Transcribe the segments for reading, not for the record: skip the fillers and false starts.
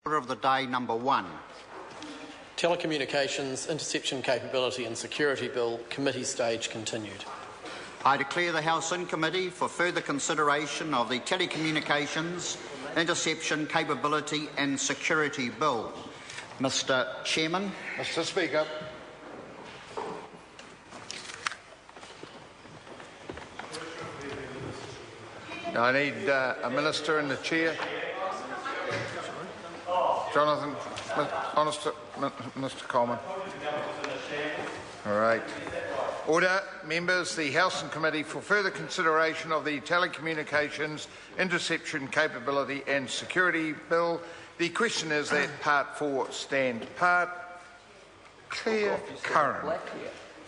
Order of the day number 1. Telecommunications, Interception Capability and Security Bill, committee stage continued. I declare the House in committee for further consideration of the Telecommunications, Interception Capability and Security Bill. Mr. Chairman. Mr. Speaker. I need a minister in the chair. Jonathan, Mr. Coleman. All right. Order, members. The House and Committee for further consideration of the Telecommunications, Interception Capability and Security Bill. The question is that Part 4 stand. Part Claire Curran.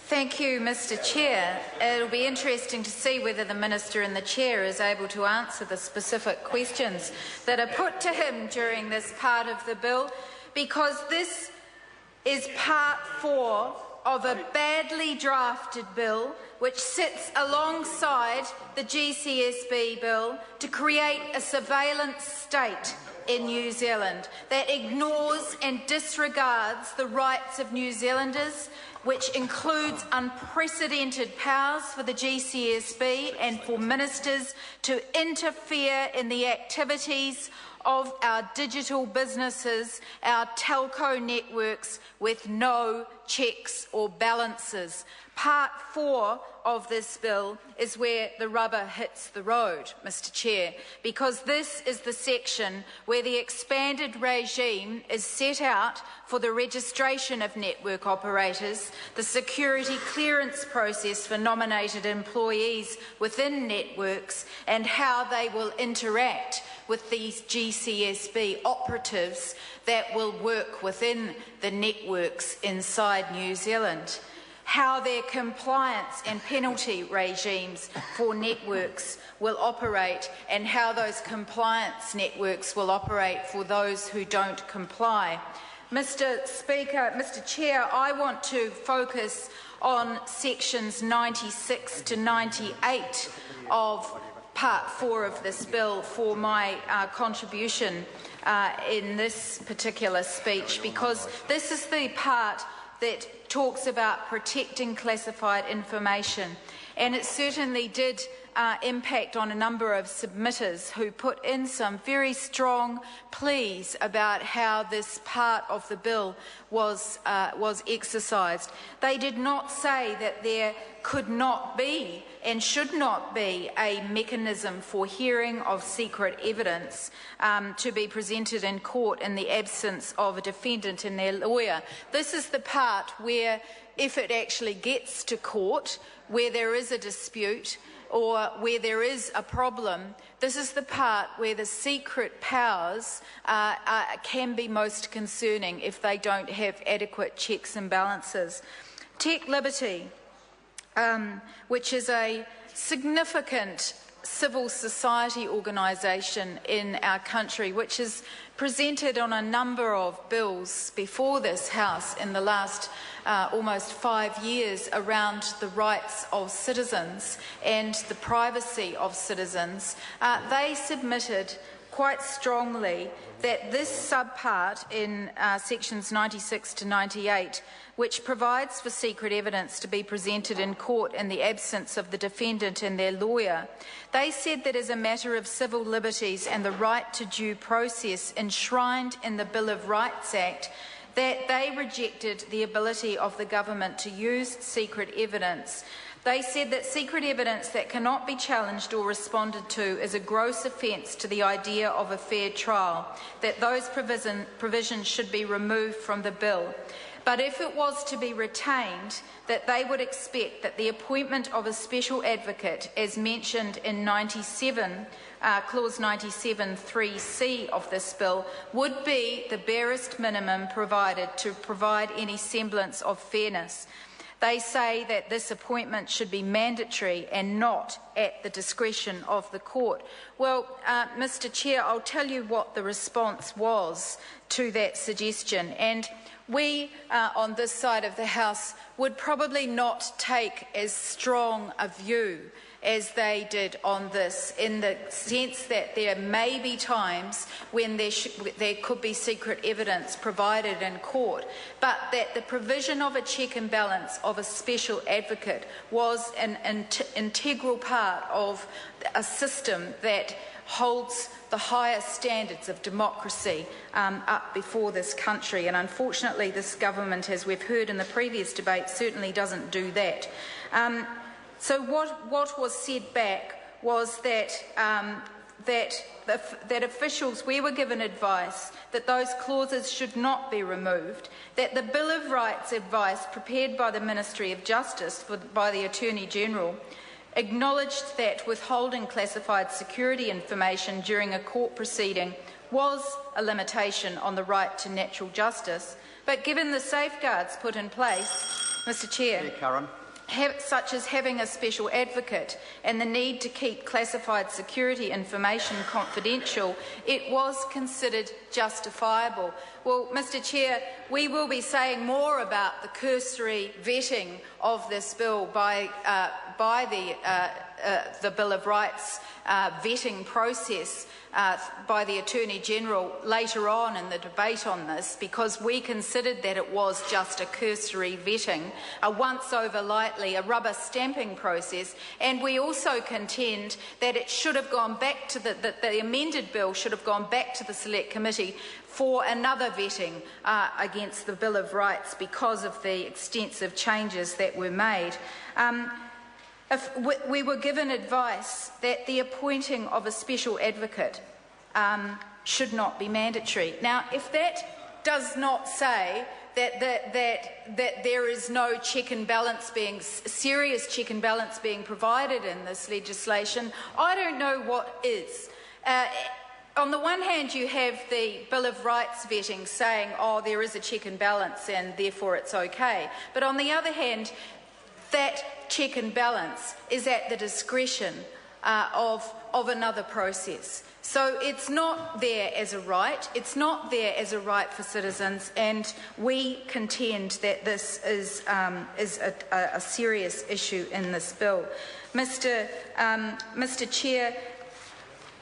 Thank you, Mr. Chair. It'll be interesting to see whether the Minister in the Chair is able to answer the specific questions that are put to him during this part of the bill, because this is Part 4 of a badly drafted bill which sits alongside the GCSB bill to create a surveillance state in New Zealand that ignores and disregards the rights of New Zealanders, which includes unprecedented powers for the GCSB and for ministers to interfere in the activities of our digital businesses, our telco networks, with no checks or balances. Part 4 of this bill is where the rubber hits the road, Mr. Chair, because this is the section where the expanded regime is set out for the registration of network operators, the security clearance process for nominated employees within networks, and how they will interact with these GCSB operatives that will work within the networks inside New Zealand, how their compliance and penalty regimes for networks will operate, and how those compliance networks will operate for those who don't comply. Mr. Speaker, Mr. Chair, I want to focus on sections 96 to 98 of Part 4 of this bill for my contribution in this particular speech, because this is the part that talks about protecting classified information, and it certainly did impact on a number of submitters who put in some very strong pleas about how this part of the bill was exercised. They did not say that there could not be and should not be a mechanism for hearing of secret evidence to be presented in court in the absence of a defendant and their lawyer. This is the part where, if it actually gets to court, where there is a dispute or where there is a problem, this is the part where the secret powers can be most concerning if they don't have adequate checks and balances. Tech Liberty, which is a significant civil society organisation in our country, which has presented on a number of bills before this House in the last almost 5 years around the rights of citizens and the privacy of citizens. They submitted quite strongly that this subpart in sections 96 to 98, which provides for secret evidence to be presented in court in the absence of the defendant and their lawyer, they said that as a matter of civil liberties and the right to due process enshrined in the Bill of Rights Act, that they rejected the ability of the government to use secret evidence. They said that secret evidence that cannot be challenged or responded to is a gross offence to the idea of a fair trial, that those provisions should be removed from the bill. But if it was to be retained, that they would expect that the appointment of a special advocate, as mentioned in Clause 97 3C of this bill, would be the barest minimum provided to provide any semblance of fairness. They say that this appointment should be mandatory and not at the discretion of the court. Well, Mr. Chair, I'll tell you what the response was to that suggestion. And we on this side of the House would probably not take as strong a view as they did on this, in the sense that there may be times when there could be secret evidence provided in court, but that the provision of a check and balance of a special advocate was an integral part of a system that holds the highest standards of democracy up before this country. And unfortunately, this government, as we've heard in the previous debate, certainly doesn't do that. So what was said back was that that officials, we were given advice that those clauses should not be removed, that the Bill of Rights advice prepared by the Ministry of Justice by the Attorney-General acknowledged that withholding classified security information during a court proceeding was a limitation on the right to natural justice, but given the safeguards put in place, Mr. Chair, such as having a special advocate and the need to keep classified security information confidential, it was considered justifiable. Well, Mr. Chair, we will be saying more about the cursory vetting of this bill by the Bill of Rights vetting process by the Attorney-General later on in the debate on this, because we considered that it was just a cursory vetting, a once-over lightly, a rubber stamping process, and we also contend that it should have gone back to the amended bill should have gone back to the Select Committee for another vetting against the Bill of Rights because of the extensive changes that were made. We were given advice that the appointing of a special advocate should not be mandatory. Now, if that does not say that there is no check and balance serious check and balance being provided in this legislation, I don't know what is. On the one hand, you have the Bill of Rights vetting saying, oh, there is a check and balance and therefore it's okay. But on the other hand, that check and balance is at the discretion of another process. So it's not there as a right, it's not there as a right for citizens, and we contend that this is a serious issue in this bill. Mr. Chair,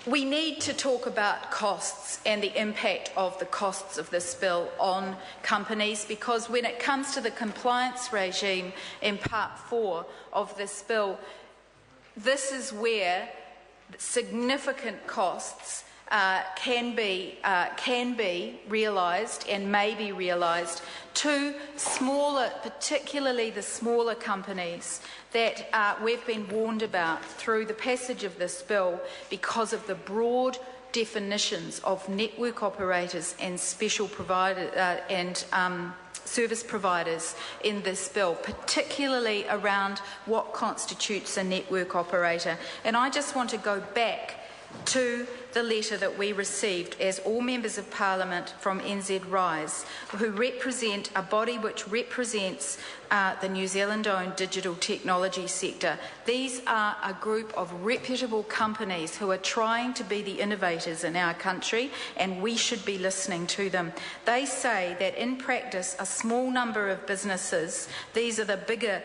we need to talk about costs and the impact of the costs of this bill on companies, because when it comes to the compliance regime in Part 4 of this bill, this is where significant costs can be realised and may be realised to smaller, particularly the smaller companies that we've been warned about through the passage of this bill because of the broad definitions of network operators and special providers and service providers in this bill, particularly around what constitutes a network operator. And I just want to go back to the letter that we received as all members of Parliament from NZ Rise, who represent a body which represents the New Zealand-owned digital technology sector. These are a group of reputable companies who are trying to be the innovators in our country, and we should be listening to them. They say that in practice, a small number of businesses, these are the bigger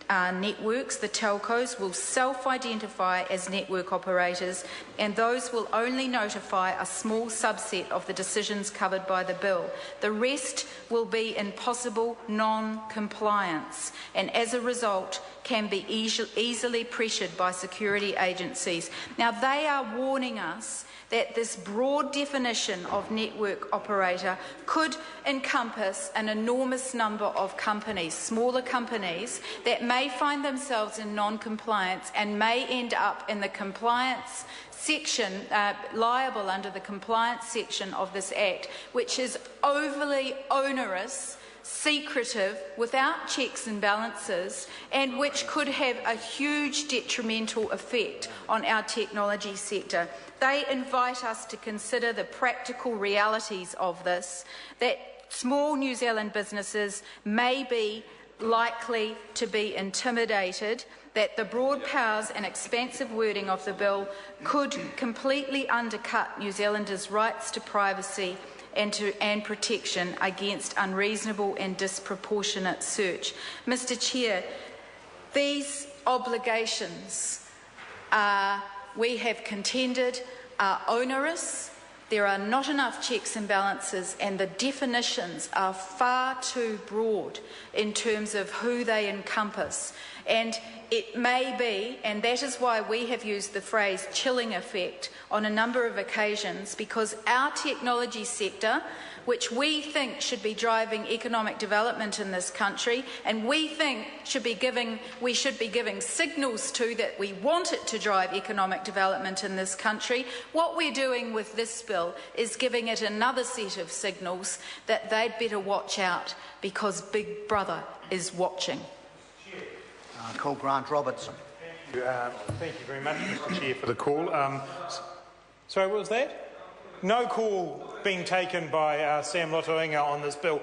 networks, the telcos, will self-identify as network operators, and those will only notify a small subset of the decisions covered by the bill. The rest will be in possible non-compliance, and as a result can be easily pressured by security agencies. Now, they are warning us that this broad definition of network operator could encompass an enormous number of companies, smaller companies, that may find themselves in non-compliance and may end up in the compliance section, liable under the compliance section of this Act, which is overly onerous, secretive, without checks and balances, and which could have a huge detrimental effect on our technology sector. They invite us to consider the practical realities of this, that small New Zealand businesses may be likely to be intimidated, that the broad powers and expansive wording of the bill could completely undercut New Zealanders' rights to privacy and protection against unreasonable and disproportionate search. Mr. Chair, these obligations we have contended are onerous. There are not enough checks and balances, and the definitions are far too broad in terms of who they encompass. And it may be, and that is why we have used the phrase chilling effect on a number of occasions, because our technology sector, which we think should be driving economic development in this country, and we think we should be giving signals to that we want it to drive economic development in this country, what we're doing with this bill is giving it another set of signals that they'd better watch out, because Big Brother is watching. Call Grant Robertson. Thank you very much, Mr. Chair, for the call. Sorry, what was that? No call being taken by Sam Lotoinga on this bill.